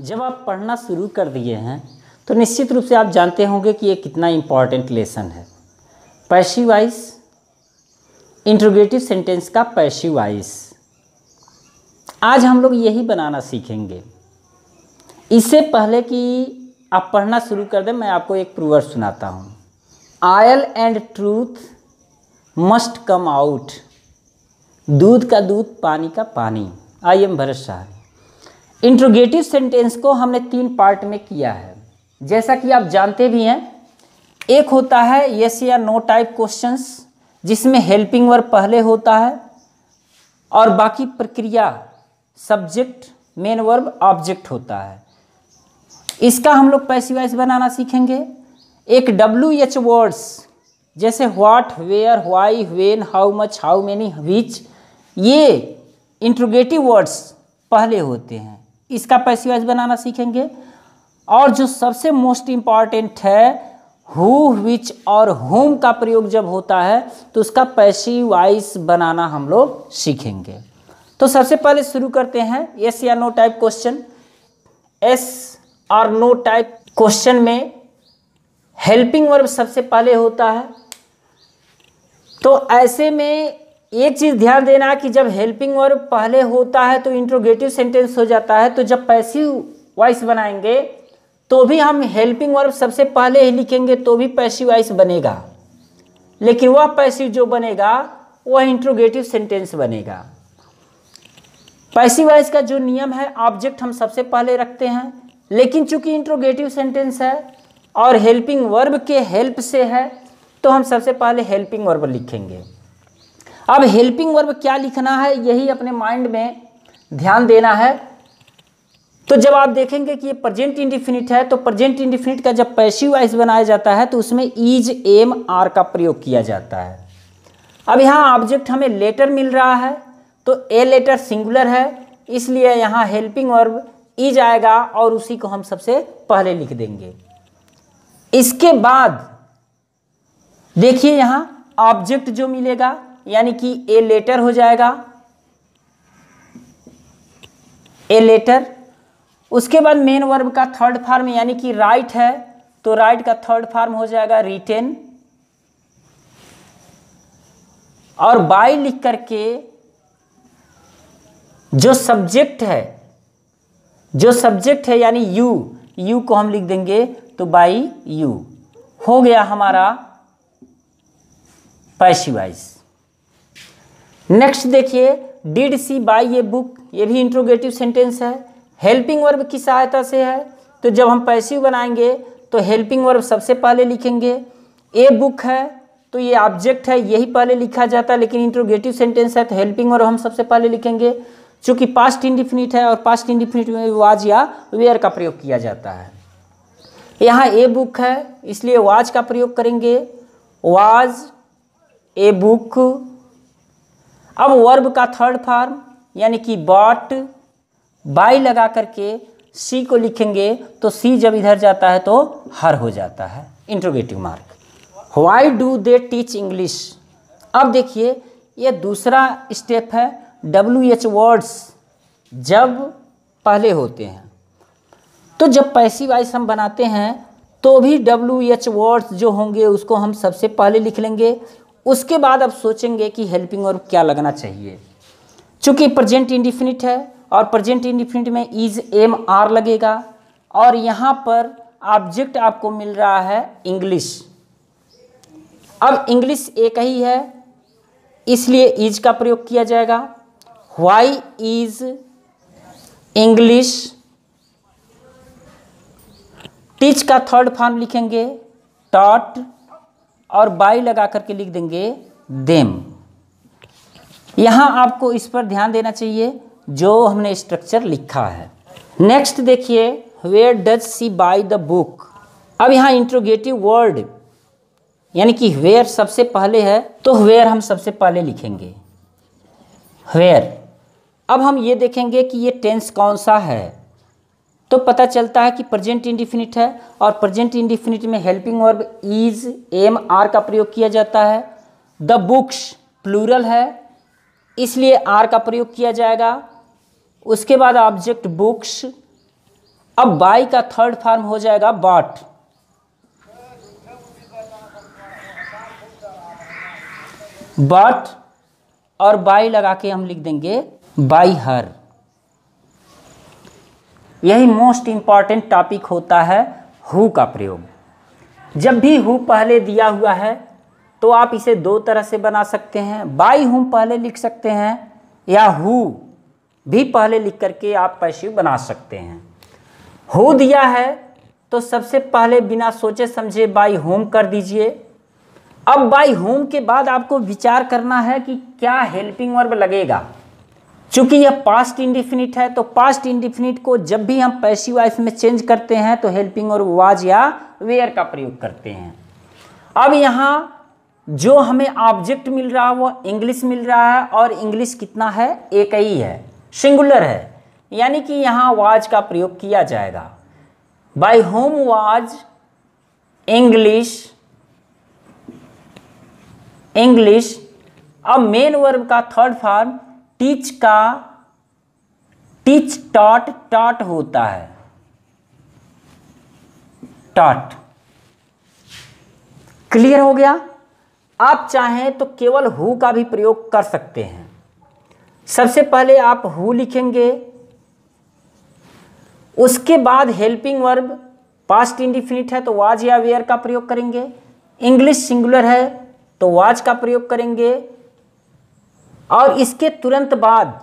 जब आप पढ़ना शुरू कर दिए हैं तो निश्चित रूप से आप जानते होंगे कि ये कितना इम्पॉर्टेंट लेसन है। पैसिव वॉइस, इंट्रोगेटिव सेंटेंस का पैसिव वॉइस आज हम लोग यही बनाना सीखेंगे। इससे पहले कि आप पढ़ना शुरू कर दें, मैं आपको एक प्रोवर्ब सुनाता हूँ। Oil and truth must come out, दूध का दूध पानी का पानी। I am Bharat Shah. Interrogative sentence को हमने 3 पार्ट में किया है, जैसा कि आप जानते भी हैं। एक होता है यस या नो टाइप क्वेश्चंस, जिसमें हेल्पिंग वर्ब पहले होता है और बाकी प्रक्रिया सब्जेक्ट, मेन वर्ब, ऑब्जेक्ट होता है। इसका हम लोग पैसिव वॉइस बनाना सीखेंगे। एक WH वर्ड्स जैसे what, where, why, when, how much, how many, which, ये इंट्रोगेटिव वर्ड्स पहले होते हैं। इसका पैसिव वॉइस बनाना सीखेंगे। और जो सबसे मोस्ट इम्पॉर्टेंट है, हु, विच और हुम का प्रयोग जब होता है तो उसका पैसिव वॉइस बनाना हम लोग सीखेंगे। तो सबसे पहले शुरू करते हैं यस या नो टाइप क्वेश्चन। यस और नो टाइप क्वेश्चन में हेल्पिंग वर्ब सबसे पहले होता है। तो ऐसे में एक चीज़ ध्यान देना कि जब हेल्पिंग वर्ब पहले होता है तो इंट्रोगेटिव सेंटेंस हो जाता है। तो जब पैसिव वॉइस बनाएंगे तो भी हम हेल्पिंग वर्ब सबसे पहले ही लिखेंगे तो भी पैसिव वॉइस बनेगा, लेकिन वह पैसिव जो बनेगा वह इंट्रोगेटिव सेंटेंस बनेगा। पैसिव वॉइस का जो नियम है, ऑब्जेक्ट हम सबसे पहले रखते हैं, लेकिन चूंकि इंट्रोगेटिव सेंटेंस है और हेल्पिंग वर्ब के हेल्प से है तो हम सबसे पहले हेल्पिंग वर्ब लिखेंगे। अब हेल्पिंग वर्ब क्या लिखना है, यही अपने माइंड में ध्यान देना है। तो जब आप देखेंगे कि ये प्रेजेंट इंडिफिनिट है तो प्रेजेंट इंडिफिनिट का जब पैसिव वॉइस बनाया जाता है तो उसमें इज, एम, आर का प्रयोग किया जाता है। अब यहाँ ऑब्जेक्ट हमें लेटर मिल रहा है तो ए लेटर सिंगुलर है, इसलिए यहाँ हेल्पिंग वर्ब इज आएगा और उसी को हम सबसे पहले लिख देंगे। इसके बाद देखिए यहाँ ऑब्जेक्ट जो मिलेगा यानी कि ए लेटर हो जाएगा, ए लेटर। उसके बाद मेन वर्ब का थर्ड फॉर्म यानी कि राइट है तो राइट का थर्ड फॉर्म हो जाएगा रिटेन। और बाय लिख करके जो सब्जेक्ट है यानी यू को हम लिख देंगे तो बाय यू हो गया हमारा पैसिव वॉइस। नेक्स्ट देखिए did she buy a book, ये भी इंट्रोगेटिव सेंटेंस है, हेल्पिंग वर्ब की सहायता से है। तो जब हम पैसिव बनाएंगे तो हेल्पिंग वर्ब सबसे पहले लिखेंगे। ए बुक है तो ये ऑब्जेक्ट है, यही पहले लिखा जाता है, लेकिन इंट्रोगेटिव सेंटेंस है तो हेल्पिंग वर्ब हम सबसे पहले लिखेंगे। चूंकि पास्ट इंडिफिनिट है और पास्ट इंडिफिनिट में वाज या वेयर का प्रयोग किया जाता है। यहाँ ए बुक है इसलिए वाज का प्रयोग करेंगे, वाज ए बुक। अब वर्ब का थर्ड फॉर्म यानी कि बॉट, बाय लगा करके सी को लिखेंगे तो सी जब इधर जाता है तो हर हो जाता है, interrogative mark. Why do they teach English. अब देखिए ये दूसरा स्टेप है, WH वर्ड्स जब पहले होते हैं तो जब पैसिव वॉइस हम बनाते हैं तो भी WH वर्ड्स जो होंगे उसको हम सबसे पहले लिख लेंगे। उसके बाद अब सोचेंगे कि हेल्पिंग वर्ब क्या लगना चाहिए। चूंकि प्रेजेंट इंडिफिनिट है और प्रेजेंट इंडिफिनिट में इज, एम, आर लगेगा और यहाँ पर ऑब्जेक्ट आपको मिल रहा है इंग्लिश। अब इंग्लिश एक ही है इसलिए इज का प्रयोग किया जाएगा। व्हाई इज इंग्लिश, टीच का थर्ड फॉर्म लिखेंगे टॉट और बाय लगा करके लिख देंगे देम। यहाँ आपको इस पर ध्यान देना चाहिए जो हमने स्ट्रक्चर लिखा है। नेक्स्ट देखिए where does she buy the book. अब यहाँ इंट्रोगेटिव वर्ड यानी कि वेयर सबसे पहले है तो वेयर हम सबसे पहले लिखेंगे, वेयर। अब हम ये देखेंगे कि ये टेंस कौन सा है तो पता चलता है कि प्रेजेंट इंडिफिनिट है और प्रेजेंट इंडिफिनिट में helping verb is, am, are का प्रयोग किया जाता है। द बुक्स प्लूरल है इसलिए आर का प्रयोग किया जाएगा। उसके बाद ऑब्जेक्ट बुक्स अब बाई का थर्ड फॉर्म हो जाएगा बॉट। बट और बाई लगा के हम लिख देंगे बाई हर। यही मोस्ट इंपॉर्टेंट टॉपिक होता है हु का प्रयोग। जब भी हु पहले दिया हुआ है तो आप इसे दो तरह से बना सकते हैं, बाई हुम पहले लिख सकते हैं या हु भी पहले लिख करके आप पैसिव बना सकते हैं। हु दिया है तो सबसे पहले बिना सोचे समझे बाई हुम कर दीजिए। अब बाई हुम के बाद आपको विचार करना है कि क्या हेल्पिंग वर्ब लगेगा। चूंकि यह पास्ट इंडिफिनिट है तो पास्ट इंडिफिनिट को जब भी हम पैसिव वॉइस में चेंज करते हैं तो हेल्पिंग वर्ब वाज या वेयर का प्रयोग करते हैं। अब यहाँ जो हमें ऑब्जेक्ट मिल रहा है वो इंग्लिश मिल रहा है और इंग्लिश कितना है, एक ही है, सिंगुलर है, यानी कि यहाँ वाज का प्रयोग किया जाएगा। By whom was English. अब मेन वर्ब का थर्ड फॉर्म टीच का टीच टॉट टॉट होता है, टॉट। क्लियर हो गया। आप चाहें तो केवल हु का भी प्रयोग कर सकते हैं। सबसे पहले आप हु लिखेंगे, उसके बाद हेल्पिंग वर्ब पास्ट इंडिफिनिट है तो वाज या वेयर का प्रयोग करेंगे, इंग्लिश सिंगुलर है तो वाज का प्रयोग करेंगे, और इसके तुरंत बाद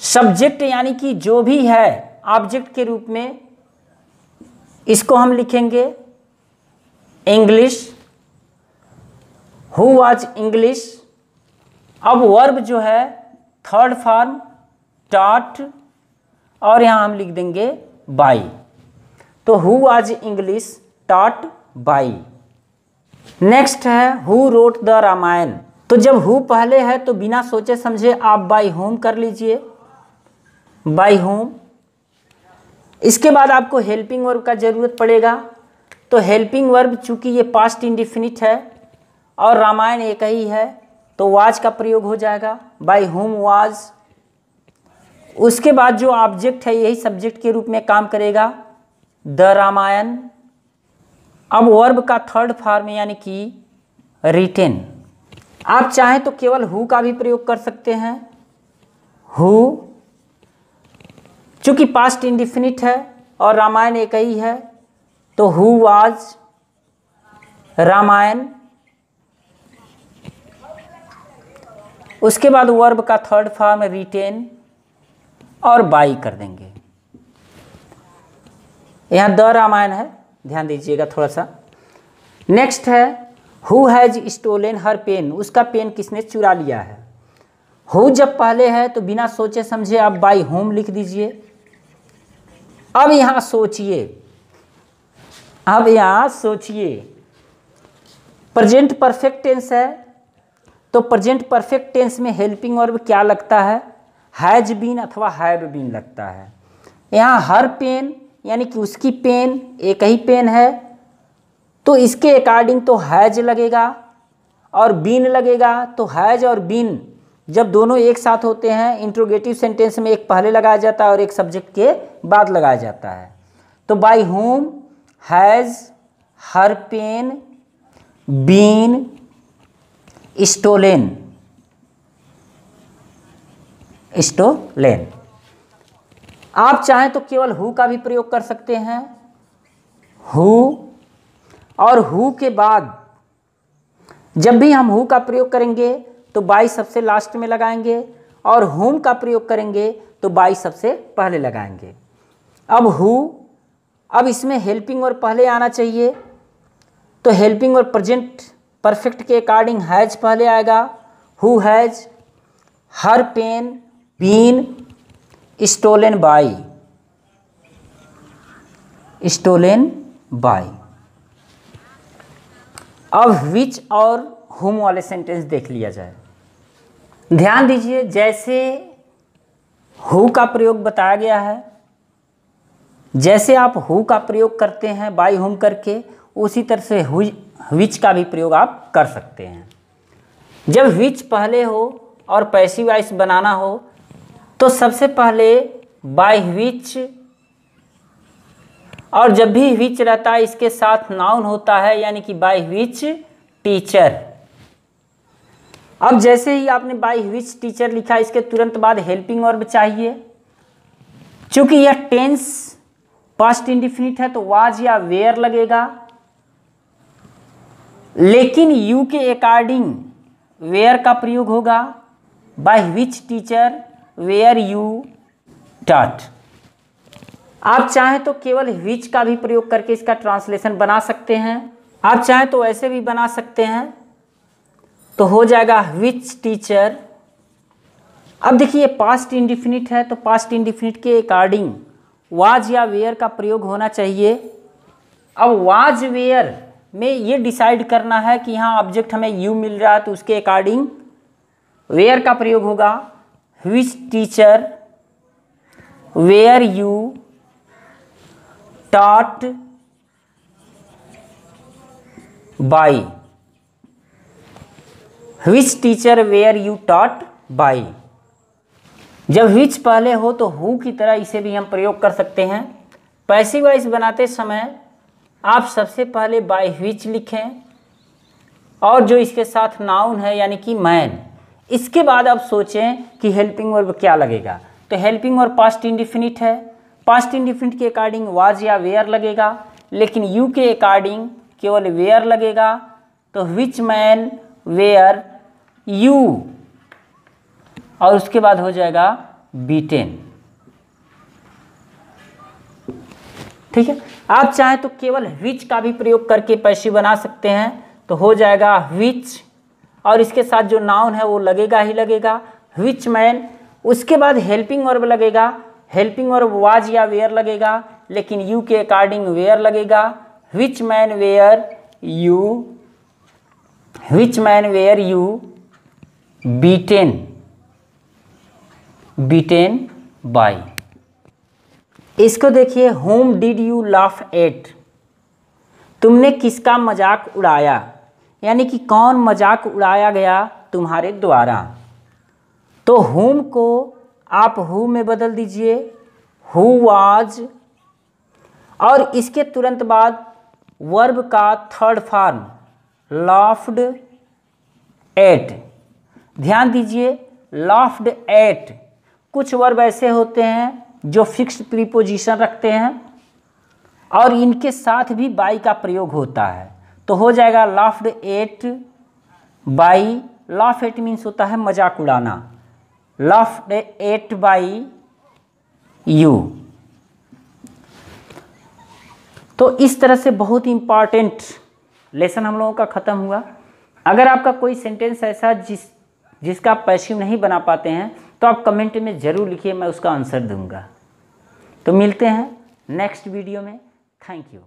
सब्जेक्ट यानी कि जो भी है ऑब्जेक्ट के रूप में इसको हम लिखेंगे इंग्लिश, हु वाज इंग्लिश। अब वर्ब जो है थर्ड फॉर्म टॉट और यहाँ हम लिख देंगे बाई, तो who was English taught by. Next है हु रोट द रामायण। तो जब हु पहले है तो बिना सोचे समझे आप बाई होम कर लीजिए, बाई होम। इसके बाद आपको हेल्पिंग वर्ब का जरूरत पड़ेगा, तो हेल्पिंग वर्ब चूंकि ये पास्ट इंडिफिनिट है और रामायण एक ही है तो वाज का प्रयोग हो जाएगा, बाई होम वाज। उसके बाद जो ऑब्जेक्ट है यही सब्जेक्ट के रूप में काम करेगा, द रामायण। अब वर्ब का थर्ड फॉर्म यानी कि रिटेन। आप चाहें तो केवल हु का भी प्रयोग कर सकते हैं, हु, चूंकि पास्ट इंडिफिनिट है और रामायण एक ही है तो हु वाज रामायण। उसके बाद वर्ब का थर्ड फॉर्म रिटेन और बाई कर देंगे। यहाँ द रामायण है, ध्यान दीजिएगा थोड़ा सा। नेक्स्ट है who has stolen her pen. उसका पेन किसने चुरा लिया है। हु जब पहले है तो बिना सोचे समझे आप बाई होम लिख दीजिए। अब यहाँ सोचिए, प्रेजेंट परफेक्ट टेंस है तो प्रेजेंट परफेक्ट टेंस में हेल्पिंग वर्ब क्या लगता है, हैज बीन अथवा हैव बीन लगता है। यहाँ हर पेन यानी कि उसकी पेन एक ही पेन है तो इसके अकॉर्डिंग तो हैज लगेगा, और बीन लगेगा तो हैज और बीन जब दोनों एक साथ होते हैं इंट्रोगेटिव सेंटेंस में एक पहले लगाया जाता है और एक सब्जेक्ट के बाद लगाया जाता है। तो by whom has her pen been stolen. आप चाहें तो केवल हु का भी प्रयोग कर सकते हैं, हु, और हु के बाद जब भी हम हु का प्रयोग करेंगे तो बाई सबसे लास्ट में लगाएंगे और होम का प्रयोग करेंगे तो बाई सबसे पहले लगाएंगे। अब हु, अब इसमें हेल्पिंग वर्ब पहले आना चाहिए तो हेल्पिंग वर्ब प्रेजेंट परफेक्ट के अकॉर्डिंग हैज पहले आएगा, who has her pen been stolen by. अब विच और हुम वाले सेंटेंस देख लिया जाए। ध्यान दीजिए, जैसे हु का प्रयोग बताया गया है, जैसे आप हु का प्रयोग करते हैं बाई हुम करके, उसी तरह से विच का भी प्रयोग आप कर सकते हैं। जब विच पहले हो और पैसिव वॉइस बनाना हो तो सबसे पहले बाय विच और जब भी विच रहता है इसके साथ नाउन होता है, यानी कि बाय विच टीचर। अब जैसे ही आपने बाय विच टीचर लिखा, इसके तुरंत बाद हेल्पिंग वर्ब चाहिए। चूंकि यह टेंस पास्ट इंडिफिनिट है तो वाज या वेयर लगेगा, लेकिन यू के अकॉर्डिंग वेयर का प्रयोग होगा। By which teacher were you taught. आप चाहें तो केवल विच का भी प्रयोग करके इसका ट्रांसलेशन बना सकते हैं, आप चाहें तो ऐसे भी बना सकते हैं, तो हो जाएगा विच टीचर। अब देखिए पास्ट इंडिफिनिट है तो पास्ट इंडिफिनिट के अकॉर्डिंग वाज या वेयर का प्रयोग होना चाहिए। अब वाज वेयर में ये डिसाइड करना है कि यहाँ ऑब्जेक्ट हमें यू मिल रहा है तो उसके अकॉर्डिंग वेयर का प्रयोग होगा। Which teacher were you taught by. Which teacher were you taught by. जब विच पहले हो तो हु की तरह इसे भी हम प्रयोग कर सकते हैं। पैसिव वॉइस बनाते समय आप सबसे पहले बाय विच लिखें और जो इसके साथ नाउन है यानी कि मैन, इसके बाद आप सोचें कि हेल्पिंग वर्ब क्या लगेगा। तो हेल्पिंग वर्ब पास्ट इंडिफिनिट है, पास्ट इंडिफिनिट के अकॉर्डिंग वाज या वेयर लगेगा, लेकिन यू के अकॉर्डिंग केवल वेयर लगेगा। तो विच मैन वेयर यू, और उसके बाद हो जाएगा बीटेन। ठीक है, आप चाहें तो केवल विच का भी प्रयोग करके पैसिव बना सकते हैं, तो हो जाएगा विच और इसके साथ जो नाउन है वो लगेगा ही लगेगा, विच मैन। उसके बाद हेल्पिंग वर्ब लगेगा, हेल्पिंग वर्ब वाज या वेयर लगेगा, लेकिन यू के अकॉर्डिंग वेयर लगेगा। Which man were you, which man were you beaten, beaten by. इसको देखिए, whom did you laugh at, तुमने किसका मजाक उड़ाया, यानी कि कौन मजाक उड़ाया गया तुम्हारे द्वारा। तो होम को आप हु में बदल दीजिए, हु वाज, और इसके तुरंत बाद वर्ब का थर्ड फॉर्म लाफ्ड एट। ध्यान दीजिए, लाफ्ड एट, कुछ वर्ब ऐसे होते हैं जो फिक्स्ड प्रीपोजिशन रखते हैं और इनके साथ भी बाई का प्रयोग होता है, तो हो जाएगा laughed eight by. Laugh at means होता है मजाक उड़ाना, लाफ्ड एट बाई यू। तो इस तरह से बहुत इंपॉर्टेंट लेसन हम लोगों का ख़त्म हुआ। अगर आपका कोई सेंटेंस ऐसा जिसका आप पैसिव नहीं बना पाते हैं तो आप कमेंट में ज़रूर लिखिए, मैं उसका आंसर दूंगा। तो मिलते हैं नेक्स्ट वीडियो में। Thank you.